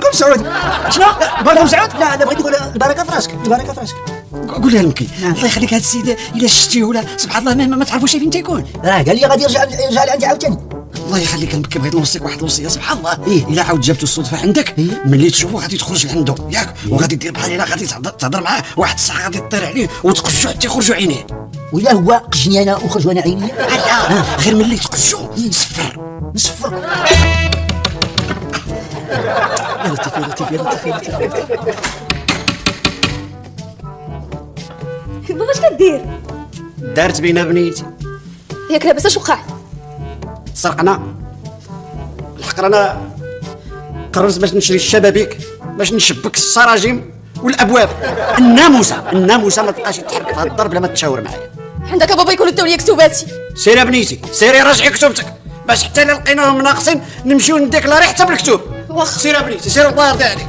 باركم سعود. شنو؟ باركم سعود. لا انا بغيت نقول البركه في راسك، البركه في راسك. قول لها المكي الله يخليك هذا السيد الا شفتيه ولا سبحان الله ما تعرفوش فين تيكون. راه قال لي غادي يرجع لي عندي عاوتاني. الله يخليك المكي بغيت نوصيك واحد الوصيه سبحان الله. إيه؟ الا عاود جابتو الصدفه عندك ملي تشوفو غادي تخرج لعنده ياك وغادي دير بحال الا غادي تهضر معاه واحد الساعه غادي تطير عليه وتقشو حتى يخرجوا عينيه. ولا هو قجني انا وخرج وانا عيني. لا غير ملي تقشو صفر نصفر. يا لطيف يا لطيف يا لطيف يا لطيف. بابا اش كدير؟ دارت بينا بنيتي ياك لاباس اش وقع؟ سرقنا الحق رانا قررت باش نشري الشبابيك باش نشبك السراجيم والابواب. الناموسه ما تبقاش تحرك في هذا الدار بلا ما تشاور معايا. عندك بابا يكونوا داو ليا كتوباتي. سيري يا بنيتي سيري راجعي كتوبتك باش حتى الا لقيناهم ناقصين نمشيو نديكلاري حتى بالكتوب. واخا سيري يا بنيتي سيري الله يرضي عليك.